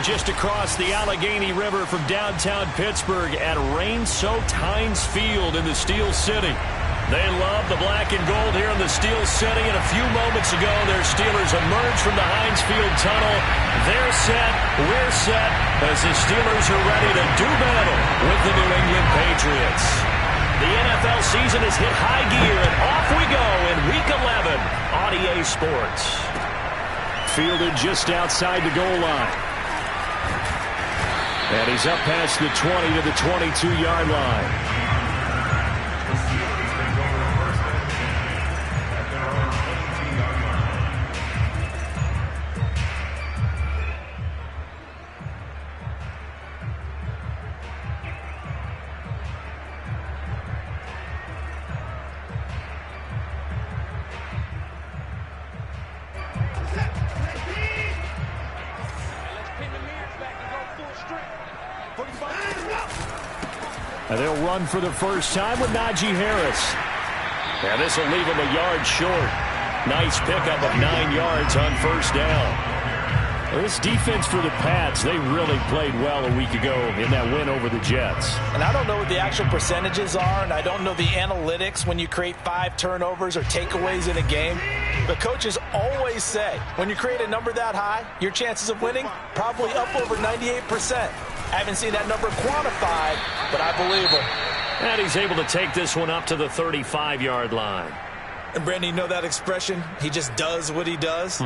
just across the Allegheny River from downtown Pittsburgh at rain-soaked Heinz Field in the Steel City. They love the black and gold here in the Steel City, and a few moments ago, their Steelers emerged from the Heinz Field tunnel. They're set, we're set, as the Steelers are ready to do battle with the New England Patriots. The NFL season has hit high gear, and off we go in Week 11 on EA Sports. Fielded just outside the goal line. And he's up past the 20 to the 22-yard line. And they'll run for the first time with Najee Harris. And this will leave him a yard short. Nice pickup of 9 yards on first down. Well, this defense for the Pats, they really played well a week ago in that win over the Jets. And I don't know what the actual percentages are, and I don't know the analytics when you create 5 turnovers or takeaways in a game. But coaches always say, when you create a number that high, your chances of winning probably up over 98%. I haven't seen that number quantified, but I believe him. And he's able to take this one up to the 35-yard line. And, Brandon, you know that expression? He just does what he does?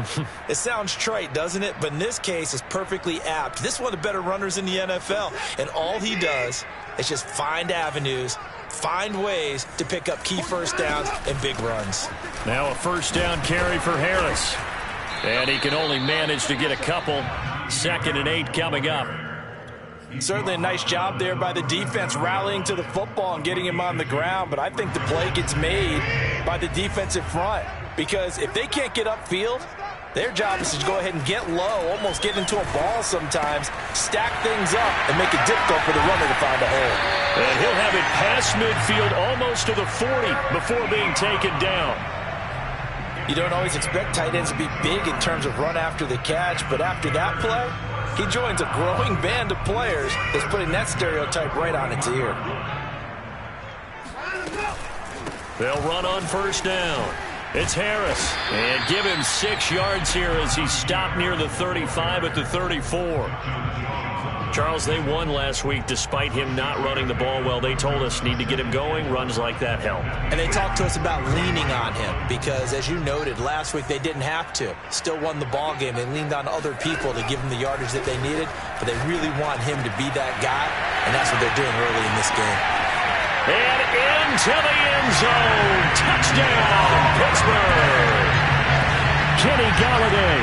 It sounds trite, doesn't it? But in this case, it's perfectly apt. This is one of the better runners in the NFL. And all he does is just find avenues, find ways to pick up key first downs and big runs. Now a first down carry for Harris. And he can only manage to get a couple. 2nd and 8 coming up. Certainly a nice job there by the defense rallying to the football and getting him on the ground, but I think the play gets made by the defensive front because if they can't get upfield, their job is to go ahead and get low, almost get into a ball sometimes, stack things up, and make it difficult for the runner to find a hole. And he'll have it past midfield almost to the 40 before being taken down. You don't always expect tight ends to be big in terms of run after the catch, but after that play, he joins a growing band of players that's putting that stereotype right on its ear. They'll run on first down. It's Harris. And give him 6 yards here as he stopped near the 35 at the 34. Charles, they won last week despite him not running the ball well. They told us need to get him going. Runs like that help. And they talked to us about leaning on him because, as you noted, last week they didn't have to. Still won the ball game. They leaned on other people to give them the yardage that they needed, but they really want him to be that guy, and that's what they're doing early in this game. And into the end zone. Touchdown, Pittsburgh. Kenny Galladay.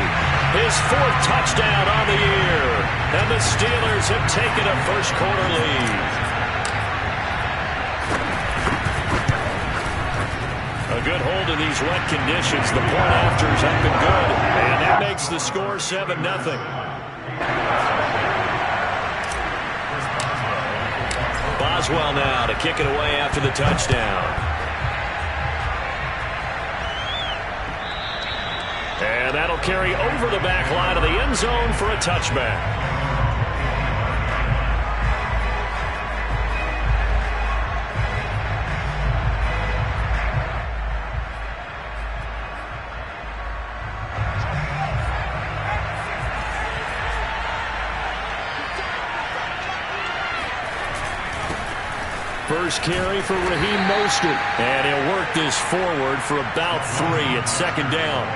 His 4th touchdown on the year. And the Steelers have taken a first-quarter lead. A good hold in these wet conditions. The point after's up and good. And that makes the score 7-0. Boswell now to kick it away after the touchdown. And that'll carry over the back line of the end zone for a touchback. First carry for Raheem Mostert. And he'll work this forward for about 3 at 2nd down.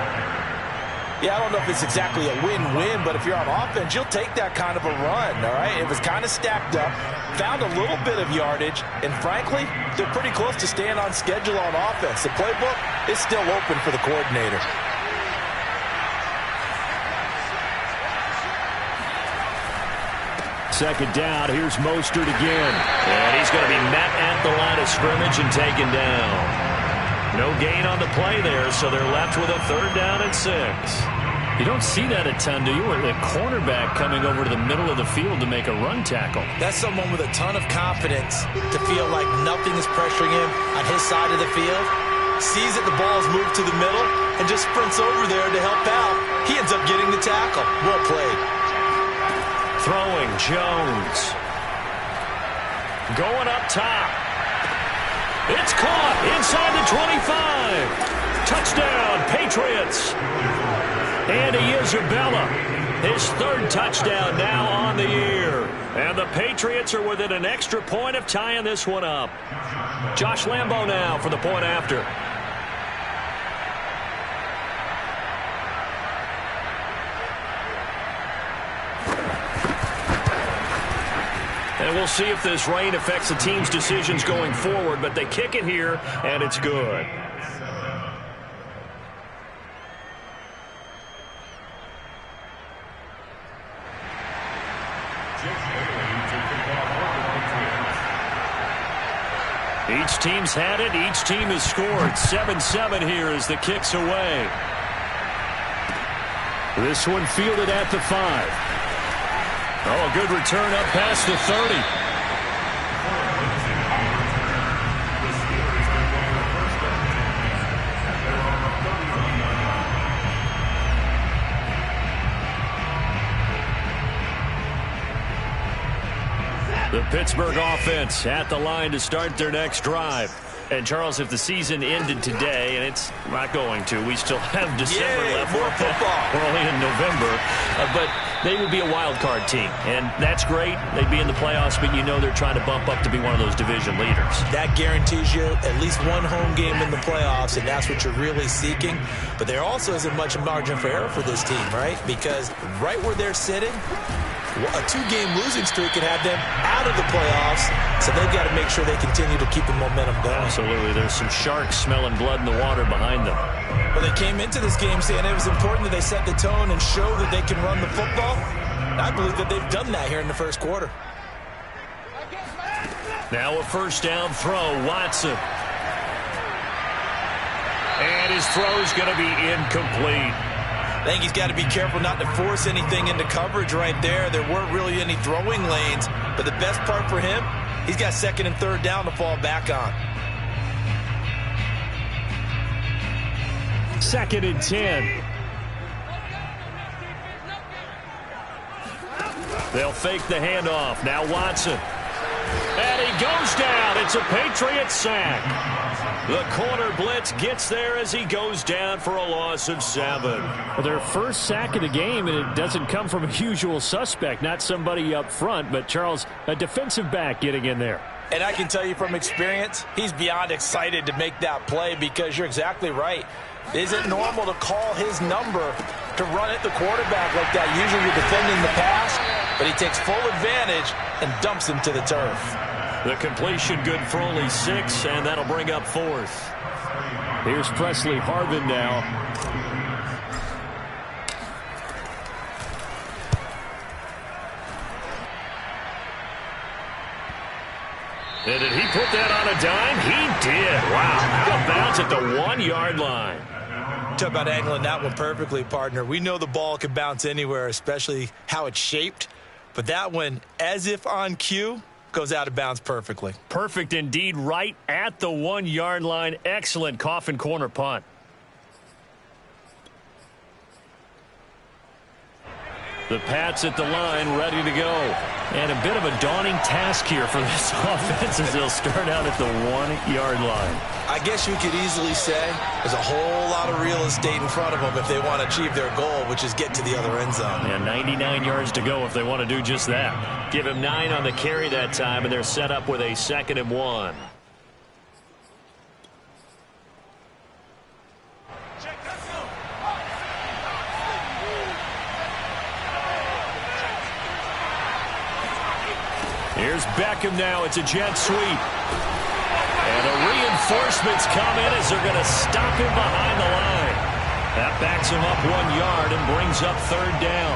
Yeah, I don't know if it's exactly a win-win, but if you're on offense, you'll take that kind of a run, all right? It was kind of stacked up, found a little bit of yardage, and frankly, they're pretty close to staying on schedule on offense. The playbook is still open for the coordinator. Second down, here's Mostert again. And he's going to be met at the line of scrimmage and taken down. No gain on the play there, so they're left with a 3rd down and 6. You don't see that a ton, do you? Or the cornerback coming over to the middle of the field to make a run tackle. That's someone with a ton of confidence to feel like nothing is pressuring him on his side of the field. Sees that the ball's moved to the middle and just sprints over there to help out. He ends up getting the tackle. Well played. Jones. Going up top. It's caught inside the 25. Touchdown, Patriots. And Isabella, his third touchdown now on the year. And the Patriots are within an extra point of tying this one up. Josh Lambo now for the point after. And we'll see if this rain affects the team's decisions going forward, but they kick it here, and it's good. Each team's had it. Each team has scored. 7-7 here as the kick's away. This one fielded at the 5. Oh, a good return up past the 30. The Pittsburgh offense at the line to start their next drive. And, Charles, if the season ended today, and it's not going to, we still have December left. More football. We're only in November. But they would be a wild card team. And that's great. They'd be in the playoffs, but you know they're trying to bump up to be one of those division leaders. That guarantees you at least one home game in the playoffs, and that's what you're really seeking. But there also isn't much margin for error for this team, right? Because right where they're sitting, a 2-game losing streak could have them out of the playoffs, so they've got to make sure they continue to keep the momentum going. Absolutely. There's some sharks smelling blood in the water behind them. Well, they came into this game saying it was important that they set the tone and show that they can run the football. And I believe that they've done that here in the first quarter. Now a first down throw, Watson. And his throw's going to be incomplete. I think he's got to be careful not to force anything into coverage right there. There weren't really any throwing lanes, but the best part for him, he's got second and third down to fall back on. 2nd and 10. They'll fake the handoff. Now Watson. And he goes down. It's a Patriots sack. The corner blitz gets there as he goes down for a loss of 7. Well, their first sack of the game, and it doesn't come from a usual suspect, not somebody up front, but Charles, a defensive back getting in there. And I can tell you from experience, he's beyond excited to make that play because you're exactly right. It isn't normal to call his number to run at the quarterback like that. Usually you're defending the pass, but he takes full advantage and dumps him to the turf. The completion good for only 6, and that'll bring up 4th. Here's Presley Harvin now. And did he put that on a dime? He did. Wow. A bounce at the 1-yard line. Talk about angling that one perfectly, partner. We know the ball can bounce anywhere, especially how it's shaped. But that one, as if on cue, goes out of bounds perfectly. Perfect indeed, right at the 1-yard line. Excellent coffin corner punt. The Pats at the line, ready to go. And a bit of a daunting task here for this offense as they'll start out at the 1-yard line. I guess you could easily say there's a whole lot of real estate in front of them if they want to achieve their goal, which is get to the other end zone. And 99 yards to go if they want to do just that. Give him 9 on the carry that time, and they're set up with a 2nd and 1. Here's Beckham now. It's a jet sweep. And the reinforcements come in as they're going to stop him behind the line. That backs him up 1 yard and brings up 3rd down.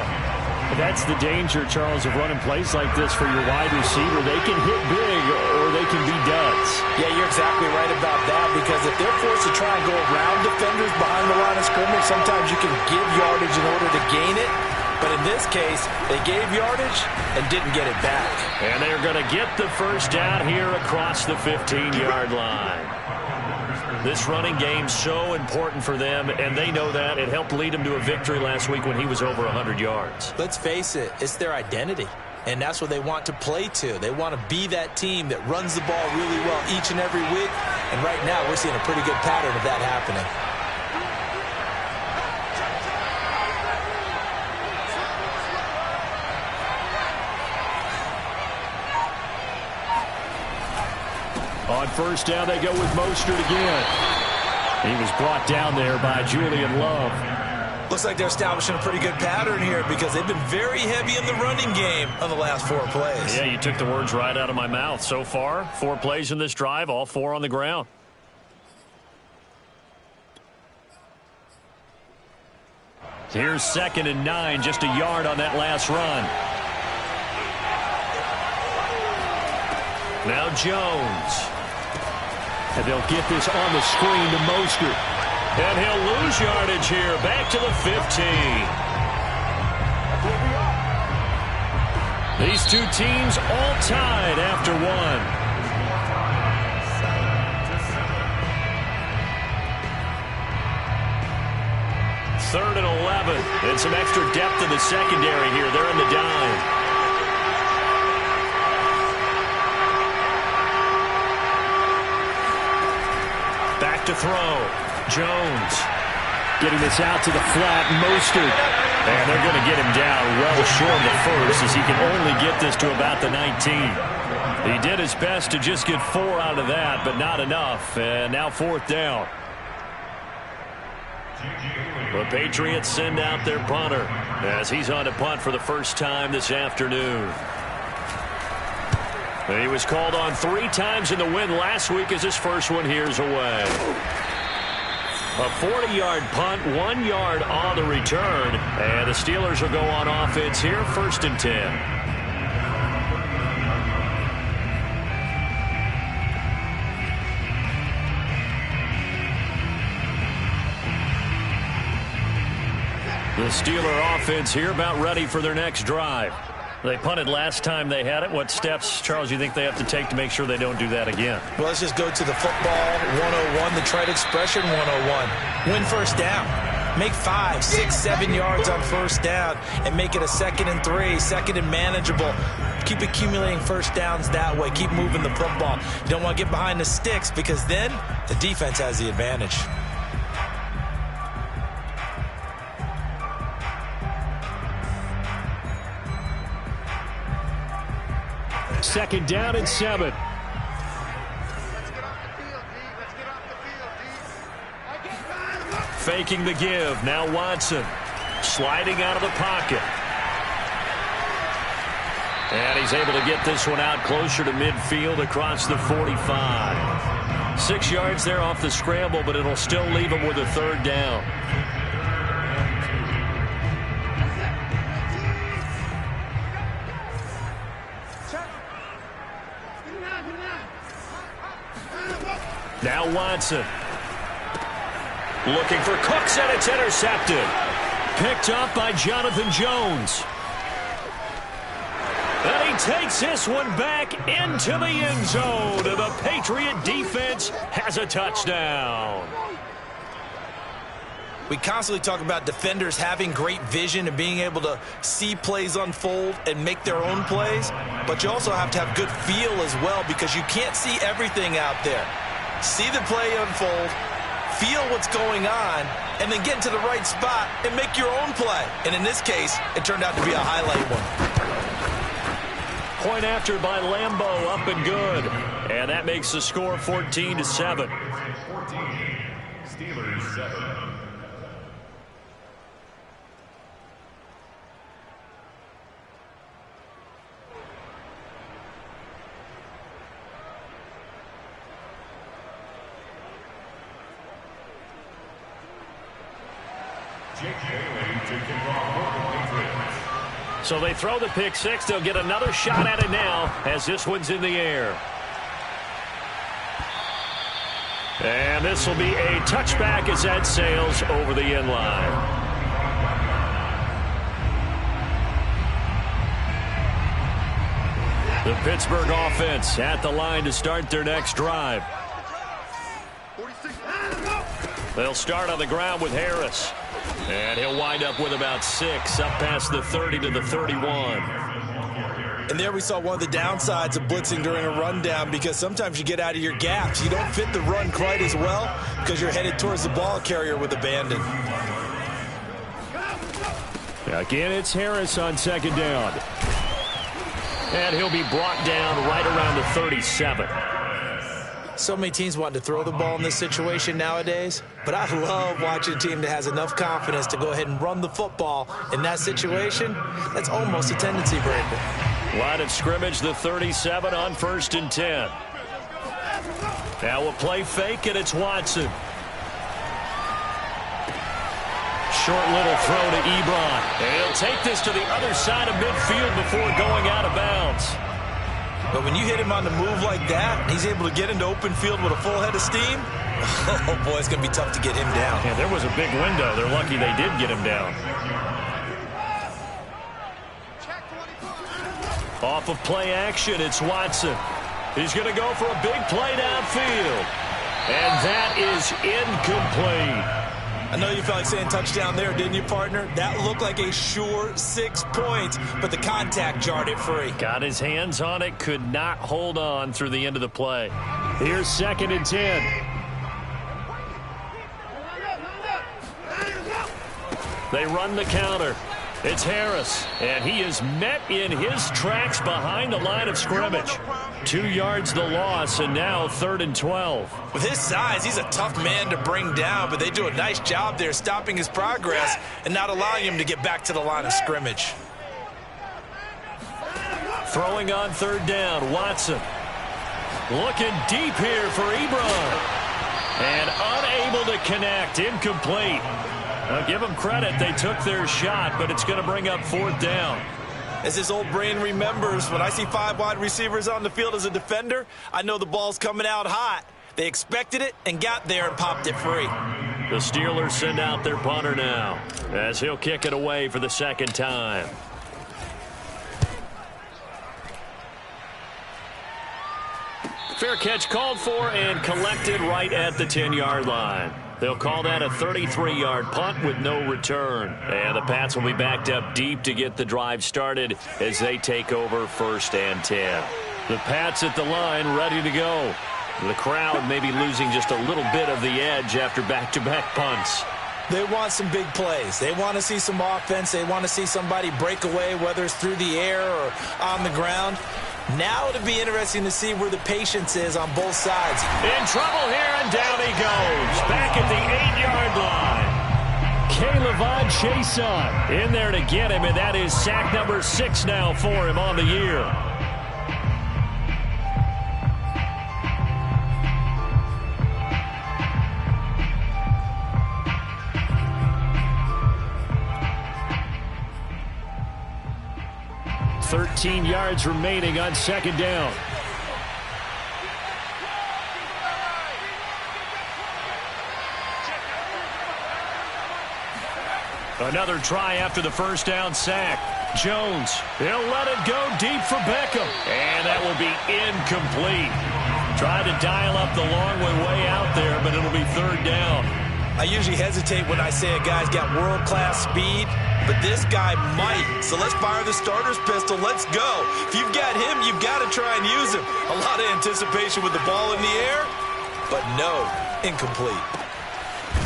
That's the danger, Charles, of running plays like this for your wide receiver. They can hit big or they can be duds. Yeah, you're exactly right about that because if they're forced to try and go around defenders behind the line of scrimmage, sometimes you can give yardage in order to gain it. But in this case, they gave yardage and didn't get it back. And they're going to get the first down here across the 15-yard line. This running game so important for them, and they know that. It helped lead them to a victory last week when he was over 100 yards. Let's face it, it's their identity. And that's what they want to play to. They want to be that team that runs the ball really well each and every week. And right now, we're seeing a pretty good pattern of that happening. On first down, they go with Mostert again. He was brought down there by Julian Love. Looks like they're establishing a pretty good pattern here because they've been very heavy in the running game on the last 4 plays. Yeah, you took the words right out of my mouth. So far, 4 plays in this drive, all 4 on the ground. Here's 2nd and 9, just a yard on that last run. Now Jones. And they'll get this on the screen to Mostert. And he'll lose yardage here, back to the 15. These two teams all tied after 1. 3rd and 11. And some extra depth in the secondary here. They're in the dime. Back to throw. Jones getting this out to the flat. Mostert. And they're going to get him down well short of the first as he can only get this to about the 19. He did his best to just get 4 out of that, but not enough. And now 4th down. The Patriots send out their punter as he's on to punt for the first time this afternoon. He was called on 3 times in the win last week as his first one here's away. A 40-yard punt, 1 yard on the return. And the Steelers will go on offense here, 1st and 10. The Steeler offense here about ready for their next drive. They punted last time they had it. What steps, Charles, do you think they have to take to make sure they don't do that again? Well, let's just go to the football 101, the trite expression 101. Win first down. Make 5, 6, 7 yards on first down and make it a 2nd and 3, 2nd and manageable. Keep accumulating first downs that way. Keep moving the football. You don't want to get behind the sticks because then the defense has the advantage. Second down and 7. Faking the give. Now Watson sliding out of the pocket. And he's able to get this one out closer to midfield across the 45. 6 yards there off the scramble, but it'll still leave him with a 3rd down. Now Watson. Looking for Cooks, and it's intercepted. Picked up by Jonathan Jones. And he takes this one back into the end zone. And the Patriot defense has a touchdown. We constantly talk about defenders having great vision and being able to see plays unfold and make their own plays. But you also have to have good feel as well because you can't see everything out there. See the play unfold, feel what's going on, and then get into the right spot and make your own play. And in this case, it turned out to be a highlight one. Point after by Lambeau, up and good. And that makes the score 14-7. 14, Steelers 7. So they throw the pick 6. They'll get another shot at it now as this one's in the air. And this will be a touchback as that sails over the end line. The Pittsburgh offense at the line to start their next drive. They'll start on the ground with Harris. And he'll wind up with about 6 up past the 30 to the 31. And there we saw one of the downsides of blitzing during a rundown, because sometimes you get out of your gaps. You don't fit the run quite as well because you're headed towards the ball carrier with abandon. Again, it's Harris on second down. And he'll be brought down right around the 37. So many teams want to throw the ball in this situation nowadays, but I love watching a team that has enough confidence to go ahead and run the football in that situation. That's almost a tendency breaker. Line of scrimmage, the 37 on 1st and 10. Now we'll play fake, and it's Watson. Short little throw to Ebron. And he'll take this to the other side of midfield before going out of bounds. But when you hit him on the move like that, he's able to get into open field with a full head of steam. Oh, boy, it's going to be tough to get him down. Yeah, there was a big window. They're lucky they did get him down. Off of play action, it's Watson. He's going to go for a big play downfield. And that is incomplete. I know you felt like saying touchdown there, didn't you, partner? That looked like a sure 6 points, but the contact jarred it free. Got his hands on it, could not hold on through the end of the play. Here's 2nd and 10. They run the counter. It's Harris, and he is met in his tracks behind the line of scrimmage. 2 yards the loss, and now 3rd and 12. With his size, he's a tough man to bring down, but they do a nice job there stopping his progress and not allowing him to get back to the line of scrimmage. Throwing on 3rd down, Watson. Looking deep here for Ebron. And unable to connect, incomplete. I'll give them credit, they took their shot, but it's going to bring up 4th down. As his old brain remembers, when I see 5 wide receivers on the field as a defender, I know the ball's coming out hot. They expected it and got there and popped it free. The Steelers send out their punter now, as he'll kick it away for the 2nd time. Fair catch called for and collected right at the 10-yard line. They'll call that a 33-yard punt with no return. And the Pats will be backed up deep to get the drive started as they take over 1st and 10. The Pats at the line ready to go. The crowd may be losing just a little bit of the edge after back-to-back punts. They want some big plays. They want to see some offense. They want to see somebody break away, whether it's through the air or on the ground. Now it'll be interesting to see where the patience is on both sides. In trouble here, and down he goes. Back at the 8-yard line. Caleb Chason in there to get him, and that is sack number 6 now for him on the year. $13 yards remaining on 2nd down. Another try after the 1st down sack. Jones, he'll let it go deep for Beckham. And that will be incomplete. Tried to dial up the long way out there, but it'll be 3rd down. I usually hesitate when I say a guy's got world-class speed, but this guy might. So let's fire the starter's pistol. Let's go. If you've got him, you've got to try and use him. A lot of anticipation with the ball in the air, but no, incomplete.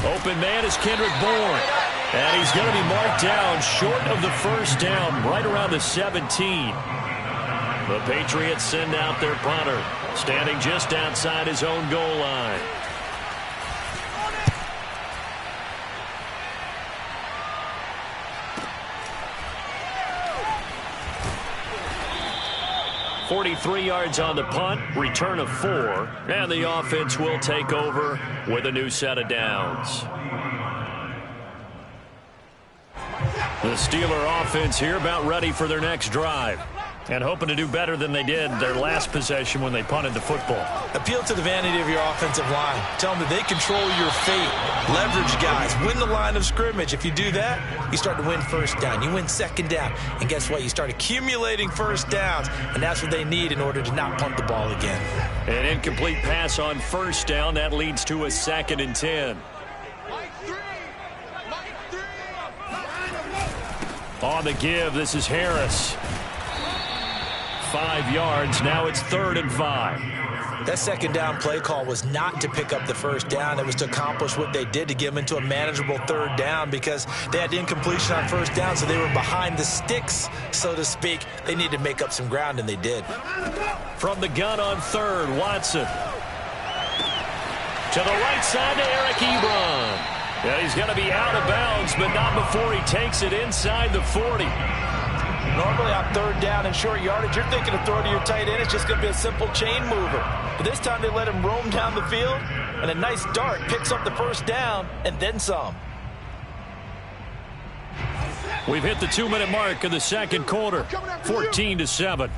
Open man is Kendrick Bourne. And he's going to be marked down short of the 1st down, right around the 17. The Patriots send out their punter, standing just outside his own goal line. .43 yards on the punt, return of 4, and the offense will take over with a new set of downs. The Steeler offense here about ready for their next drive and hoping to do better than they did their last possession when they punted the football. Appeal to the vanity of your offensive line. Tell them that they control your fate. Leverage guys. Win the line of scrimmage. If you do that, you start to win 1st down. You win 2nd down. And guess what? You start accumulating 1st downs, and that's what they need in order to not punt the ball again. An incomplete pass on 1st down. That leads to a 2nd and 10. On the give, this is Harris. 5 yards. Now it's 3rd and 5. That second down play call was not to pick up the first down. It was to accomplish what they did, to get them into a manageable 3rd down, because they had incompletion on first down, so they were behind the sticks, so to speak. They needed to make up some ground, and they did. From the gun on 3rd, Watson. To the right side to Eric Ebron. And he's going to be out of bounds, but not before he takes it inside the 40. Normally on 3rd down and short yardage, you're thinking of throwing to your tight end. It's just going to be a simple chain mover. But this time they let him roam down the field, and a nice dart picks up the first down and then some. We've hit the 2-minute mark of the second quarter, 14-7.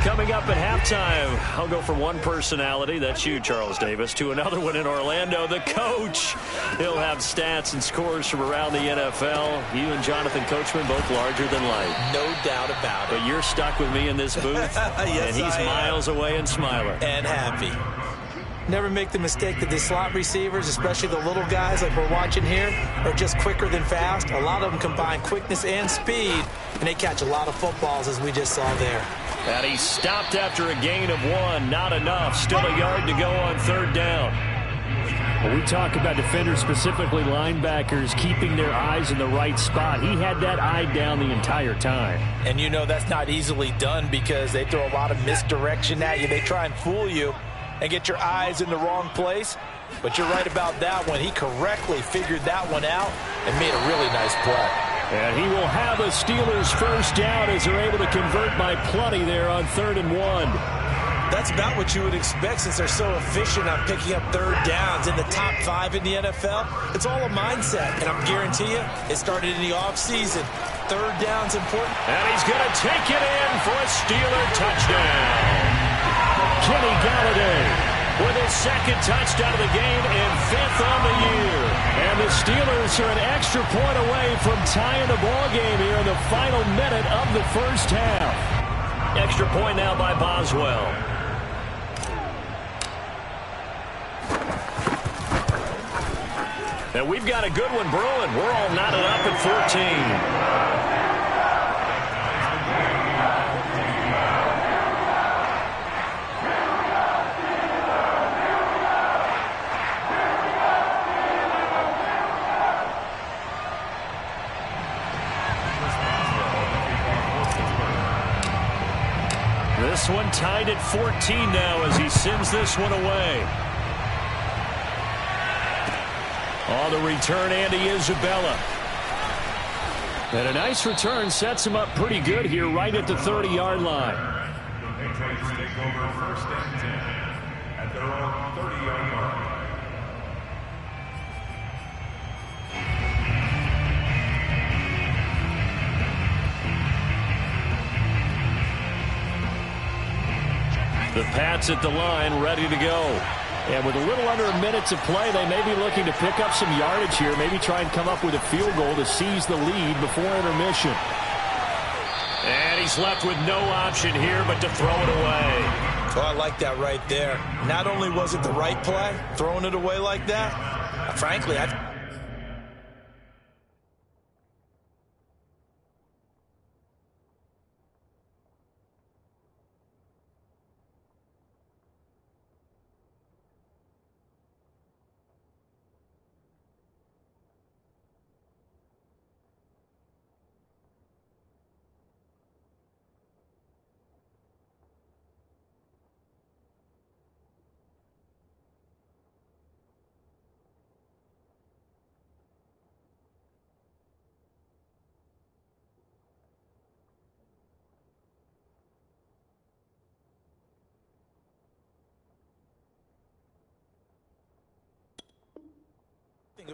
Coming up at halftime, I'll go from one personality, that's you, Charles Davis, to another one in Orlando, the coach. He'll have stats and scores from around the NFL. You and Jonathan Coachman, both larger than life. No doubt about it. But you're stuck with me in this booth, yes, and he's miles away and smiling. And happy. Never make the mistake that the slot receivers, especially the little guys like we're watching here, are just quicker than fast. A lot of them combine quickness and speed, and they catch a lot of footballs, as we just saw there. And he stopped after a gain of 1. Not enough. Still a yard to go on 3rd down. When we talk about defenders, specifically linebackers, keeping their eyes in the right spot, he had that eye down the entire time. And you know that's not easily done, because they throw a lot of misdirection at you. They try and fool you and get your eyes in the wrong place. But you're right about that one. He correctly figured that one out and made a really nice play. And he will have a Steelers first down as they're able to convert by plenty there on 3rd and 1. That's about what you would expect, since they're so efficient on picking up 3rd downs in the top 5 in the NFL. It's all a mindset, and I'm guarantee you it started in the offseason. 3rd down's important. And he's going to take it in for a Steeler touchdown. Kenny Galladay with his 2nd touchdown of the game and 5th on the year. And the Steelers are an extra point away from tying the ball game here in the final minute of the first half. Extra point now by Boswell. And we've got a good one brewing. We're all knotted up at 14. This one tied at 14 now as he sends this one away. On the return, Andy Isabella. And a nice return sets him up pretty good here right at the 30-yard line. The Patriots take over 1st and 10 at their own 30-yard line. The Pats at the line, ready to go. And with a little under a minute to play, they may be looking to pick up some yardage here, maybe try and come up with a field goal to seize the lead before intermission. And he's left with no option here but to throw it away. Oh, I like that right there. Not only was it the right play, throwing it away like that, frankly, I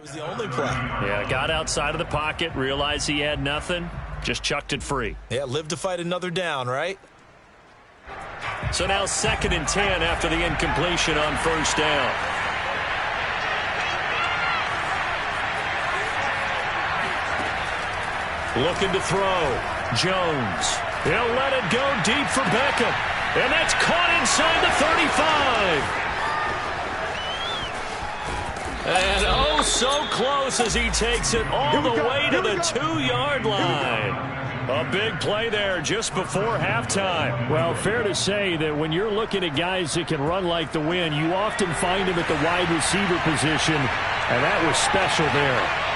it was the only play. Yeah, got outside of the pocket, realized he had nothing, just chucked it free. Yeah, live to fight another down, right? So now 2nd and 10 after the incompletion on 1st down. Looking to throw. Jones. He'll let it go deep for Beckham. And that's caught inside the 35. And oh, so close as he takes it all the way to the 2-yard line. A big play there just before halftime. Well, fair to say that when you're looking at guys that can run like the wind, you often find them at the wide receiver position, and that was special there.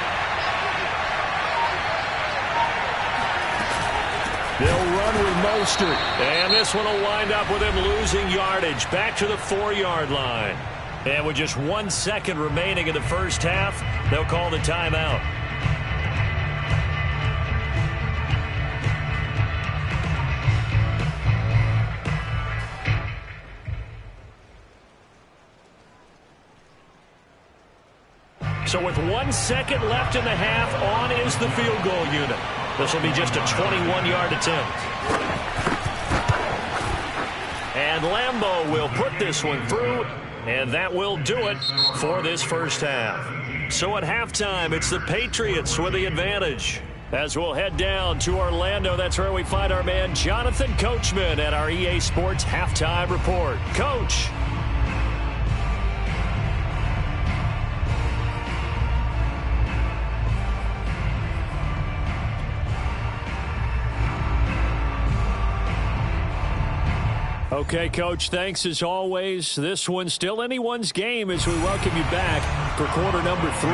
They'll run with Mostert. And this one will wind up with him losing yardage back to the 4-yard line. And with just 1 second remaining in the first half, they'll call the timeout. So with 1 second left in the half, on is the field goal unit. This will be just a 21-yard attempt. And Lambeau will put this one through, and that will do it for this first half. So at halftime, it's the Patriots with the advantage. As we'll head down to Orlando, that's where we find our man Jonathan Coachman at our EA Sports Halftime Report. Coach. Okay, Coach, thanks as always. This one's still anyone's game as we welcome you back for quarter number 3.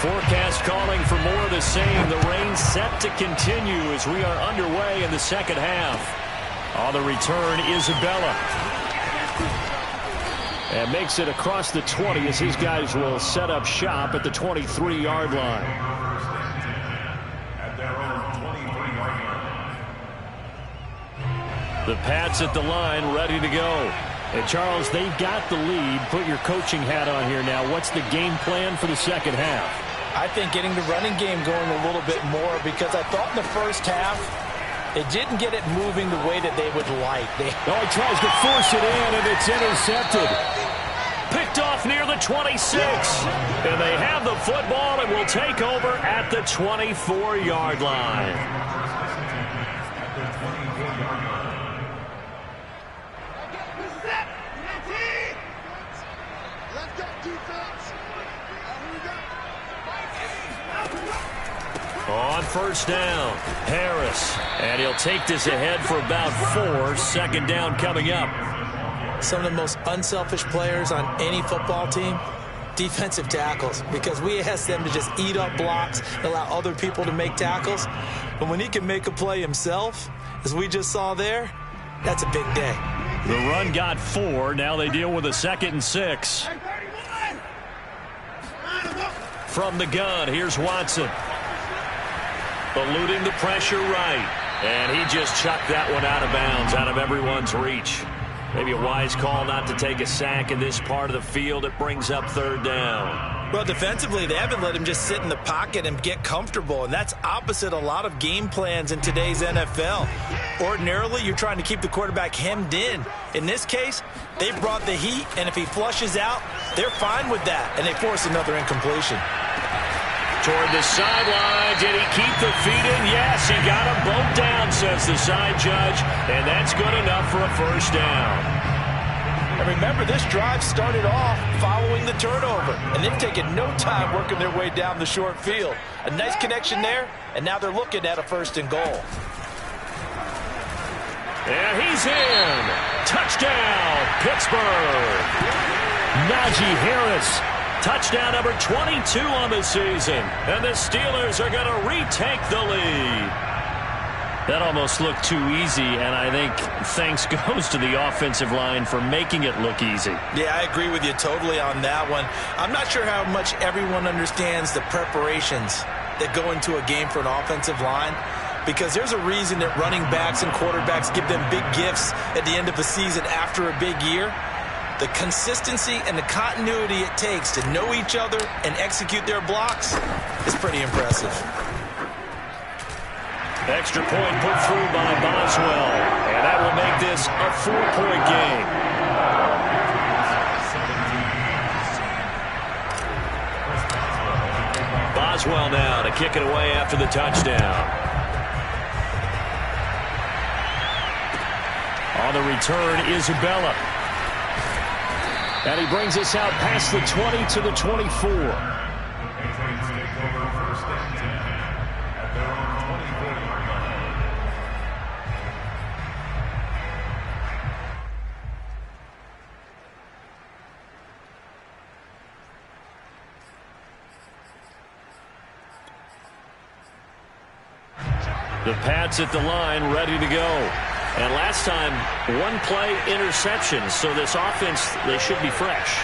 Forecast calling for more of the same. The rain set to continue as we are underway in the second half. On the return, Isabella. And makes it across the 20 as his guys will set up shop at the 23-yard line. The Pats at the line, ready to go. And, Charles, they've got the lead. Put your coaching hat on here now. What's the game plan for the second half? I think getting the running game going a little bit more, because I thought in the first half it didn't get it moving the way that they would like. He tries to force it in, and it's intercepted. Picked off near the 26. And they have the football and will take over at the 24-yard line. On first down, Harris. And he'll take this ahead for about 4. Second down coming up. Some of the most unselfish players on any football team, defensive tackles, because we ask them to just eat up blocks, allow other people to make tackles. But when he can make a play himself, as we just saw there, that's a big day. The run got 4. Now they deal with a 2nd and 6. From the gun, here's Watson. Eluding the pressure right. And he just chucked that one out of bounds, out of everyone's reach. Maybe a wise call not to take a sack in this part of the field. It brings up third down. Well, defensively, they haven't let him just sit in the pocket and get comfortable, and that's opposite a lot of game plans in today's NFL. Ordinarily, you're trying to keep the quarterback hemmed in. In this case, they brought the heat, and if he flushes out, they're fine with that, and they force another incompletion. Toward the sideline, did he keep the feet in? Yes, he got them both down, says the side judge, and that's good enough for a first down. And remember, this drive started off following the turnover, and they've taken no time working their way down the short field. A nice connection there, and now they're looking at a 1st and goal. And he's in. Touchdown, Pittsburgh. Najee Harris. Touchdown number 22 on the season. And the Steelers are going to retake the lead. That almost looked too easy, and I think thanks goes to the offensive line for making it look easy. Yeah, I agree with you totally on that one. I'm not sure how much everyone understands the preparations that go into a game for an offensive line, because there's a reason that running backs and quarterbacks give them big gifts at the end of a season after a big year. The consistency and the continuity it takes to know each other and execute their blocks is pretty impressive. Extra point put through by Boswell. And that will make this a 4-point game. Boswell now to kick it away after the touchdown. On the return, Isabella. And he brings us out past the 20 to the 24. Patriots take over first and 10 at their own 24-yard line. The Pats at the line, ready to go. And last time, one-play interception, so this offense, they should be fresh.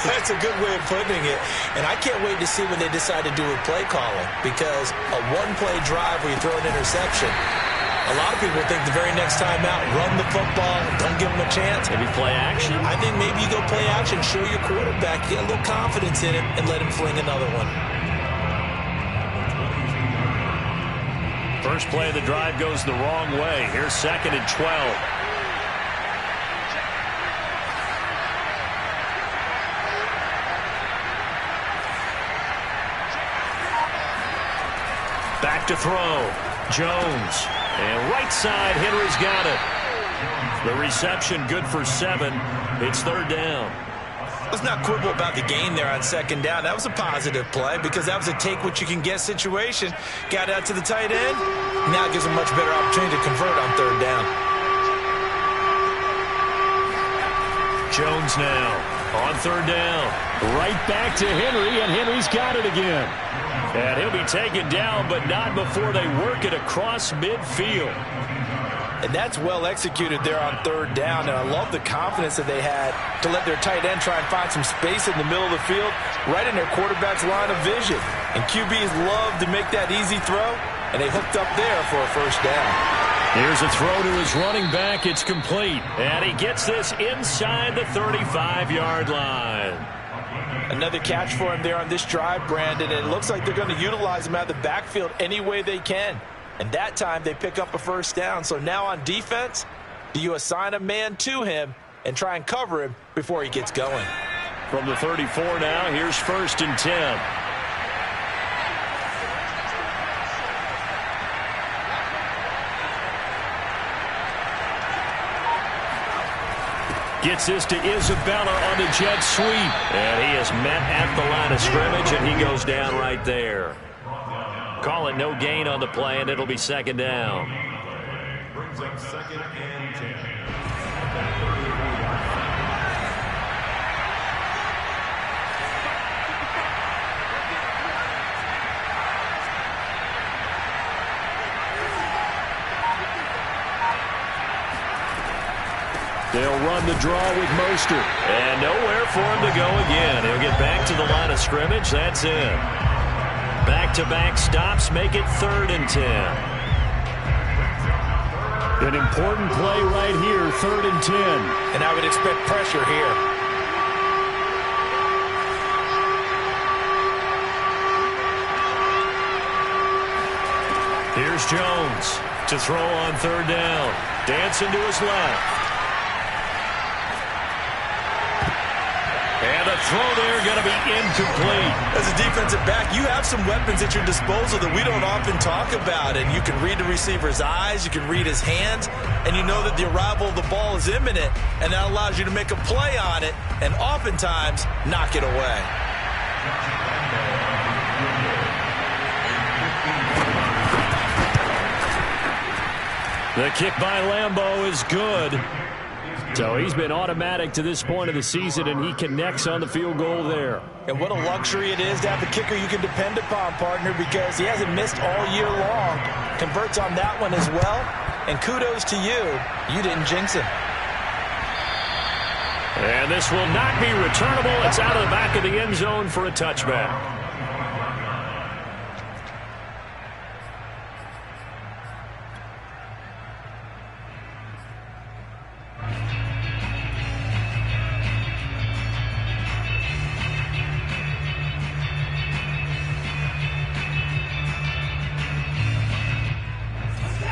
That's a good way of putting it. And I can't wait to see when they decide to do with play calling, because a one-play drive where you throw an interception, a lot of people think the very next time out, run the football, don't give them a chance. Maybe play action? I think maybe you go play action, show your quarterback, get a little confidence in him, and let him fling another one. First play of the drive goes the wrong way. Here's 2nd and 12. Back to throw. Jones. And right side, Henry's got it. The reception good for 7. It's 3rd down. Let's not quibble about the gain there on 2nd down. That was a positive play because that was a take-what-you-can-get situation. Got out to the tight end. Now it gives a much better opportunity to convert on 3rd down. Jones now on 3rd down. Right back to Henry, and Henry's got it again. And he'll be taken down, but not before they work it across midfield. And that's well executed there on 3rd down. And I love the confidence that they had to let their tight end try and find some space in the middle of the field, right in their quarterback's line of vision. And QBs love to make that easy throw, and they hooked up there for a 1st down. Here's a throw to his running back. It's complete. And he gets this inside the 35-yard line. Another catch for him there on this drive, Brandon. And it looks like they're going to utilize him out of the backfield any way they can. And that time they pick up a 1st down. So now on defense, do you assign a man to him and try and cover him before he gets going? From the 34 now, here's 1st and 10. Gets this to Isabella on the jet sweep. And he is met at the line of scrimmage, and he goes down right there. Call it no gain on the play, and it'll be 2nd down. Brings up 2nd and 10. They'll run the draw with Mostert. And nowhere for him to go again. He'll get back to the line of scrimmage. That's it. Back-to-back stops make it 3rd and 10. An important play right here, 3rd and 10. And I would expect pressure here. Here's Jones to throw on 3rd down. Dancing to his left. And the throw there going to be incomplete. As a defensive back, you have some weapons at your disposal that we don't often talk about. And you can read the receiver's eyes, you can read his hands, and you know that the arrival of the ball is imminent, and that allows you to make a play on it and oftentimes knock it away. The kick by Lambeau is good. So he's been automatic to this point of the season, and he connects on the field goal there. And what a luxury it is to have a kicker you can depend upon, partner, because he hasn't missed all year long. Converts on that one as well. And kudos to you. You didn't jinx him. And this will not be returnable. It's out of the back of the end zone for a touchback.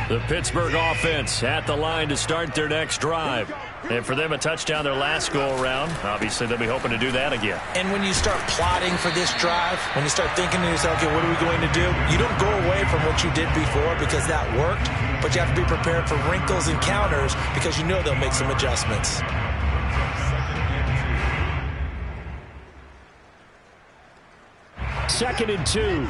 The Pittsburgh offense at the line to start their next drive. And for them, a touchdown their last go-around. Obviously, they'll be hoping to do that again. And when you start plotting for this drive, when you start thinking to yourself, okay, what are we going to do? You don't go away from what you did before because that worked, but you have to be prepared for wrinkles and counters because you know they'll make some adjustments. 2nd and 2.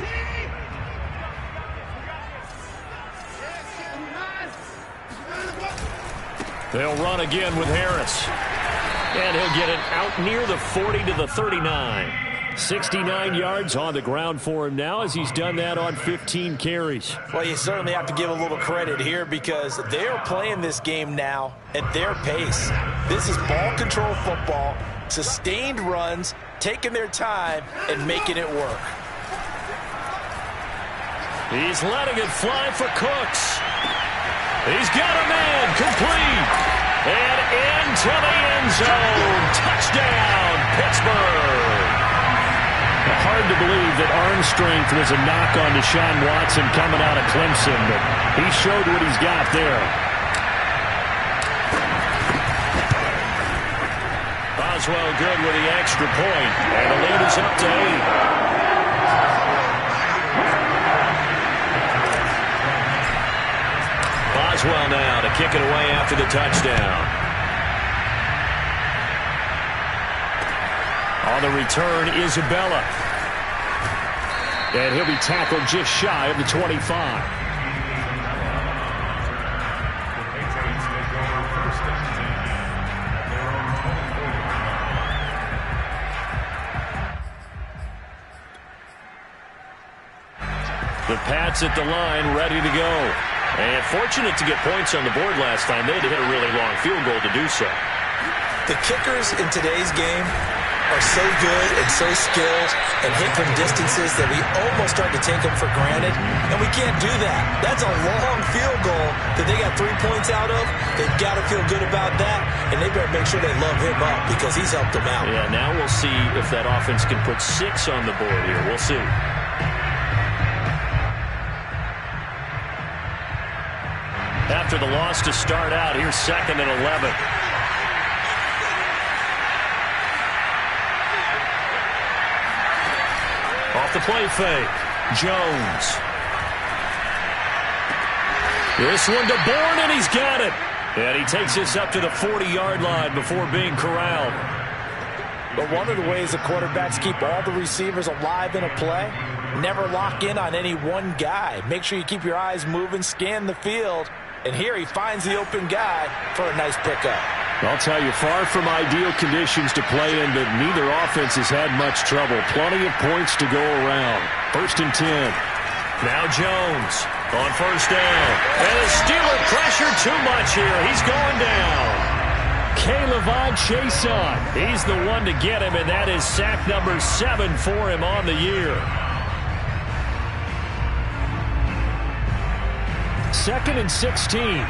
They'll run again with Harris. And he'll get it out near the 40 to the 39. 69 yards on the ground for him now as he's done that on 15 carries. Well, you certainly have to give a little credit here because they're playing this game now at their pace. This is ball control football, sustained runs, taking their time and making it work. He's letting it fly for Cooks. He's got a man complete. And into the end zone. Touchdown, Pittsburgh. Hard to believe that arm strength was a knock on Deshaun Watson coming out of Clemson, but he showed what he's got there. Boswell good with the extra point, and the lead is up to 8. Boswell now to kick it away after the touchdown. On the return, Isabella. And he'll be tackled just shy of the 25. The Patriots take over 1st and 10 at their own 24-yard line. The Pats at the line, ready to go. And fortunate to get points on the board last time. They had to hit a really long field goal to do so. The kickers in today's game are so good and so skilled and hit from distances that we almost start to take them for granted, and we can't do that. That's a long field goal that they got 3 points out of. They've got to feel good about that, and they better make sure they love him up because he's helped them out. Yeah, now we'll see if that offense can put 6 on the board here. We'll see. After the loss to start out, here's 2nd and 11. Off the play fake, Jones. This one to Bourne, and he's got it. And he takes this up to the 40-yard line before being corralled. But one of the ways the quarterbacks keep all the receivers alive in a play, never lock in on any one guy. Make sure you keep your eyes moving, scan the field. And here he finds the open guy for a nice pickup. I'll tell you, far from ideal conditions to play in, but neither offense has had much trouble. Plenty of points to go around. 1st and 10. Now Jones on 1st down. And the Steeler pressure too much here. He's going down. Caleb Chason. He's the one to get him, and that is sack number 7 for him on the year. 2nd and 16.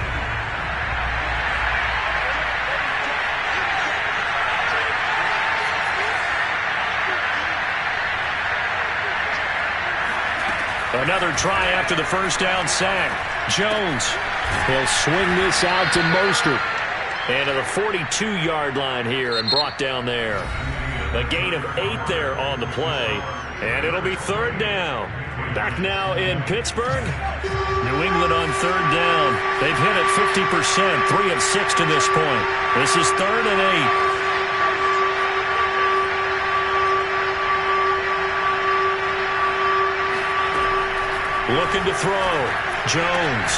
Another try after the 1st down sack. Jones. He'll swing this out to Mostert. And to the 42-yard line here and brought down there. A gain of 8 there on the play. And it'll be 3rd down. Back now in Pittsburgh. New England on 3rd down. They've hit it 50%, 3 of 6 to this point. This is 3rd and 8. Looking to throw. Jones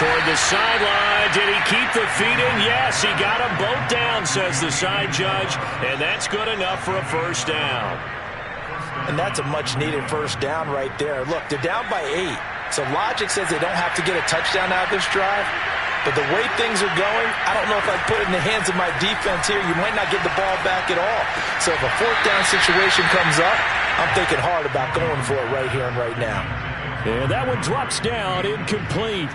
toward the sideline. Did he keep the feet in? Yes, he got them both down, says the side judge. And that's good enough for a 1st down. And that's a much-needed 1st down right there. Look, they're down by 8. So logic says they don't have to get a touchdown out of this drive. But the way things are going, I don't know if I'd put it in the hands of my defense here. You might not get the ball back at all. So if a 4th down situation comes up, I'm thinking hard about going for it right here and right now. And that one drops down, incomplete.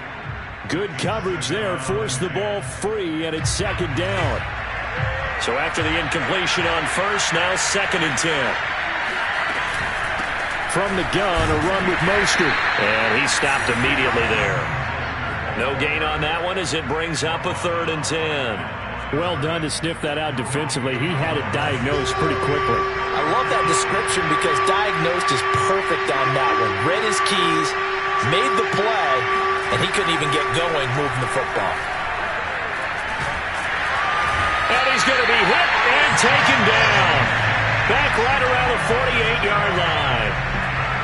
Good coverage there, forced the ball free, and it's 2nd down. So after the incompletion on 1st, now 2nd and 10. From the gun, a run with Mostert. And he stopped immediately there. No gain on that one as it brings up a 3rd and 10. Well done to sniff that out defensively. He had it diagnosed pretty quickly. I love that description because diagnosed is perfect on that one. Read his keys, made the play, and he couldn't even get going moving the football. And he's going to be hit and taken down. Back right around the 48-yard line.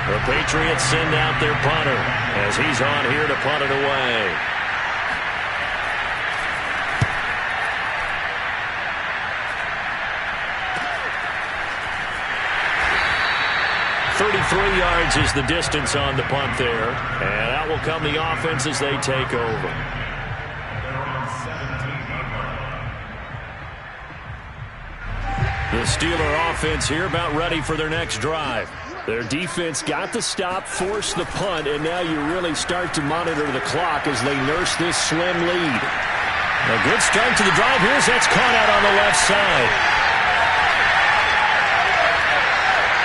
The Patriots send out their punter as he's on here to punt it away. .33 yards is the distance on the punt there. And out will come the offense as they take over. The Steeler offense here about ready for their next drive. Their defense got the stop, forced the punt, and now you really start to monitor the clock as they nurse this slim lead. A good start to the drive. Here's that's caught out on the left side.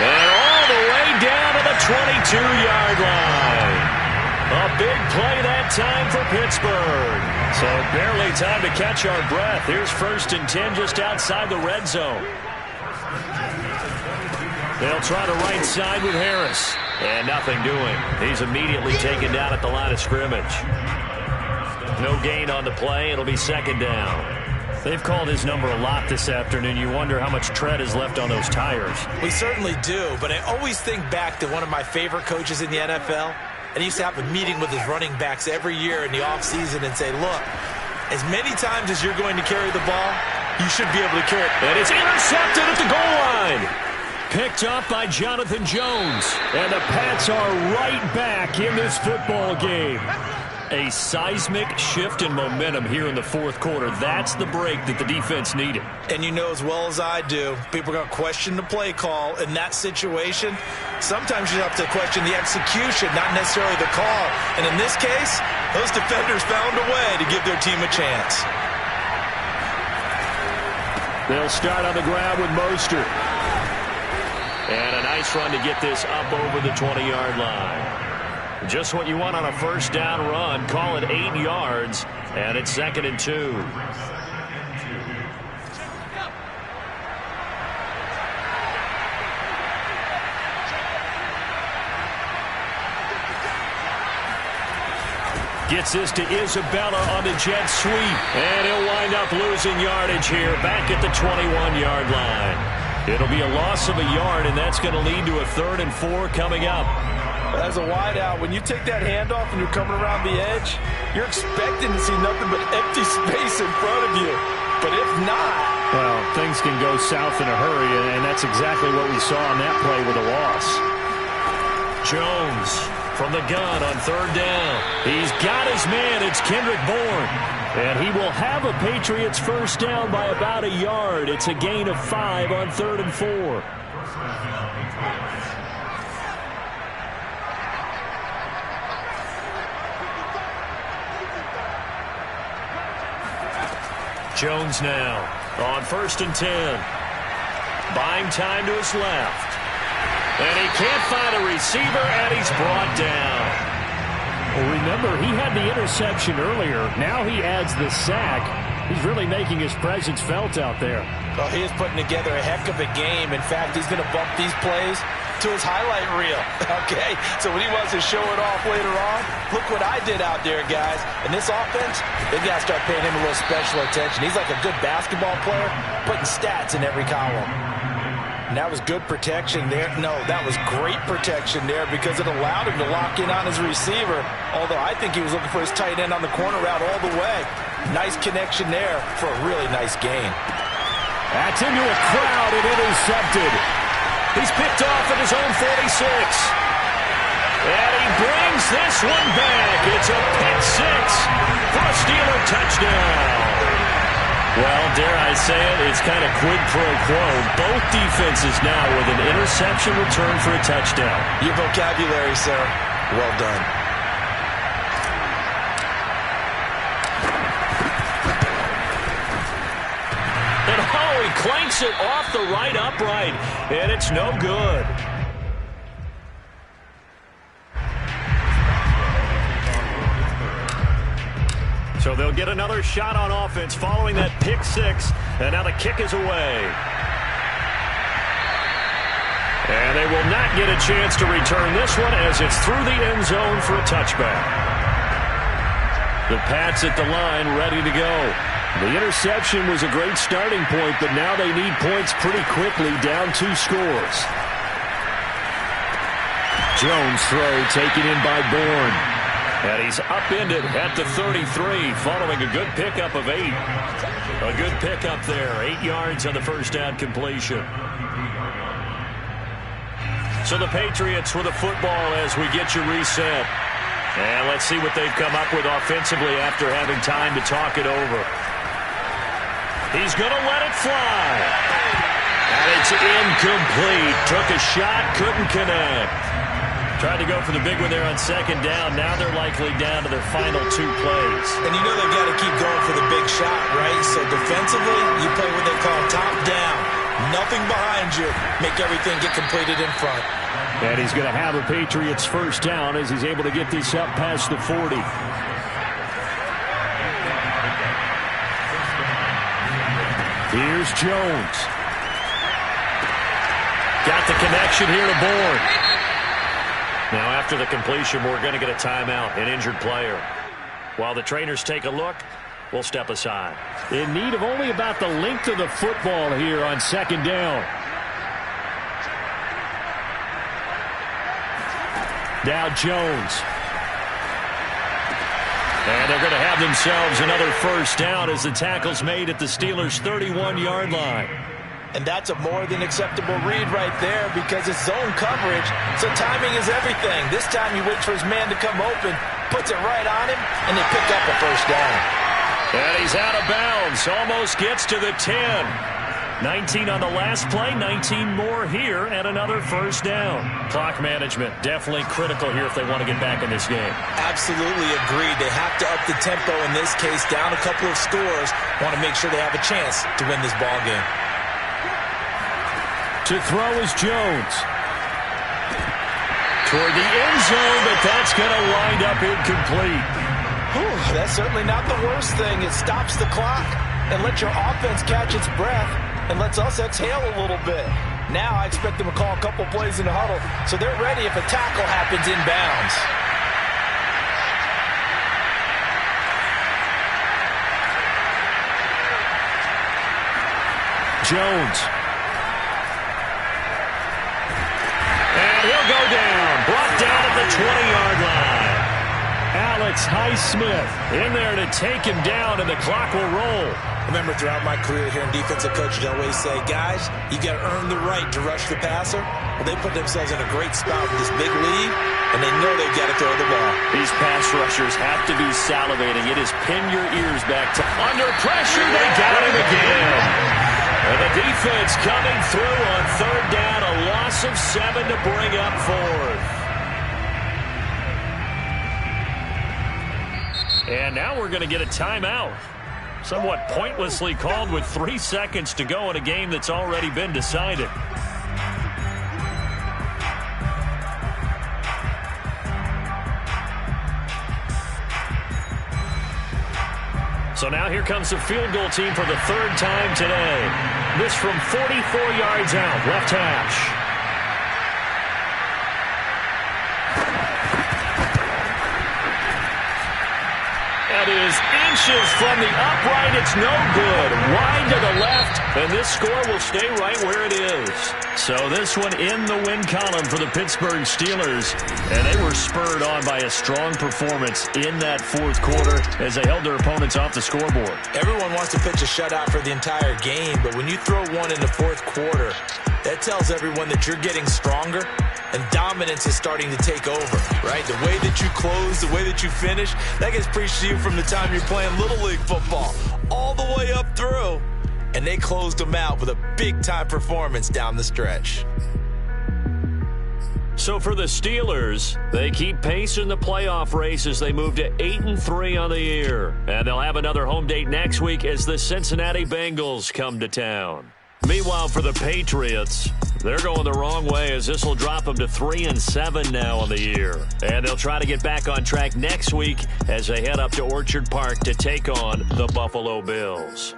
And all the way down to the 22-yard line. A big play that time for Pittsburgh. So barely time to catch our breath. Here's 1st and 10 just outside the red zone. They'll try the right side with Harris. And nothing doing. He's immediately taken down at the line of scrimmage. No gain on the play. It'll be 2nd down. They've called his number a lot this afternoon. You wonder how much tread is left on those tires. We certainly do, but I always think back to one of my favorite coaches in the NFL. And he used to have a meeting with his running backs every year in the offseason and say, look, as many times as you're going to carry the ball, you should be able to carry it. And it's intercepted at the goal line. Picked up by Jonathan Jones. And the Pats are right back in this football game. A seismic shift in momentum here in the 4th quarter. That's the break that the defense needed. And you know as well as I do, people are going to question the play call in that situation. Sometimes you have to question the execution, not necessarily the call. And in this case, those defenders found a way to give their team a chance. They'll start on the ground with Mostert. And a nice run to get this up over the 20-yard line. Just what you want on a 1st down run. Call it 8 yards, and it's 2nd and 2. Gets this to Isabella on the jet sweep, and he'll wind up losing yardage here back at the 21-yard line. It'll be a loss of a yard, and that's going to lead to a 3rd and 4 coming up. As a wideout, when you take that handoff and you're coming around the edge, you're expecting to see nothing but empty space in front of you. But if not... Well, things can go south in a hurry, and that's exactly what we saw on that play with a loss. Jones from the gun on 3rd down. He's got his man. It's Kendrick Bourne. And he will have a Patriots 1st down by about a yard. It's a gain of 5 on 3rd and 4. Jones now on 1st and 10. Buying time to his left. And he can't find a receiver, and he's brought down. Well, remember, he had the interception earlier. Now he adds the sack. He's really making his presence felt out there. Well, he is putting together a heck of a game. In fact, he's going to bump these plays to his highlight reel, okay? So when he wants to show it off later on, look what I did out there, guys. And this offense, they got to start paying him a little special attention. He's like a good basketball player, putting stats in every column. And that was good protection there. No, that was great protection there because it allowed him to lock in on his receiver, although I think he was looking for his tight end on the corner route all the way. Nice connection there for a really nice gain. That's into a crowd and intercepted. He's picked off at his own 46. And he brings this one back. It's a pick 6 for a Steeler touchdown. Well, dare I say it, it's kind of quid pro quo. Both defenses now with an interception return for a touchdown. Your vocabulary, sir. Well done. And oh, he clanks it off the right upright, and it's no good. So they'll get another shot on offense following that pick 6, and now the kick is away. And they will not get a chance to return this one as it's through the end zone for a touchback. The Pats at the line ready to go. The interception was a great starting point, but now they need points pretty quickly, down 2 scores. Jones throw taken in by Bourne. And he's upended at the 33 following a good pickup of 8. A good pickup there. 8 yards on the first down completion. So the Patriots with the football as we get you reset. And let's see what they've come up with offensively after having time to talk it over. He's going to let it fly. And it's incomplete. Took a shot, couldn't connect. Tried to go for the big one there on second down. Now they're likely down to their final 2 plays. And you know they've got to keep going for the big shot, right? So defensively, you play what they call top down. Nothing behind you. Make everything get completed in front. And he's going to have a Patriots first down as he's able to get this up past the 40. Here's Jones. Got the connection here to Bourne. Now after the completion, we're going to get a timeout, an injured player. While the trainers take a look, we'll step aside. In need of only about the length of the football here on second down. Now Jones. And they're going to have themselves another first down as the tackle's made at the Steelers' 31-yard line. And that's a more than acceptable read right there because it's zone coverage, so timing is everything. This time he waits for his man to come open, puts it right on him, and they pick up a first down. And he's out of bounds, almost gets to the 10. 19 on the last play, 19 more here, and another first down. Clock management, definitely critical here if they want to get back in this game. Absolutely agreed. They have to up the tempo in this case, down a couple of scores. Want to make sure they have a chance to win this ball game. To throw is Jones. Toward the end zone, but that's going to wind up incomplete. Whew, that's certainly not the worst thing. It stops the clock and lets your offense catch its breath and lets us exhale a little bit. Now I expect them to call a couple plays in the huddle so they're ready if a tackle happens inbounds. Jones. And he'll go down. Brought down at the 20-yard line. Alex Highsmith in there to take him down, and the clock will roll. Remember, throughout my career here in defensive coaching, I always say, guys, you got to earn the right to rush the passer. Well, they put themselves in a great spot with this big lead, and they know they've got to throw the ball. These pass rushers have to be salivating. It is pin your ears back to under pressure. They got him again. And the defense coming through on third down, a loss of 7 to bring up fourth. And now we're going to get a timeout. Somewhat pointlessly called with 3 seconds to go in a game that's already been decided. So now here comes the field goal team for the 3rd time today. This from 44 yards out, left hash. That is inches from the upright. It's no good. Wide to the left, and this score will stay right where it is. So this one in the win column for the Pittsburgh Steelers, and they were spurred on by a strong performance in that 4th quarter as they held their opponents off the scoreboard. Everyone wants to pitch a shutout for the entire game, but when you throw one in the 4th quarter, that tells everyone that you're getting stronger and dominance is starting to take over, right? The way that you close, the way that you finish, that gets preached to you from the time you're playing Little League football all the way up through. And they closed them out with a big-time performance down the stretch. So for the Steelers, they keep pace in the playoff race as they move to 8-3 on the year. And they'll have another home date next week as the Cincinnati Bengals come to town. Meanwhile, for the Patriots, they're going the wrong way as this will drop them to 3-7 now on the year. And they'll try to get back on track next week as they head up to Orchard Park to take on the Buffalo Bills.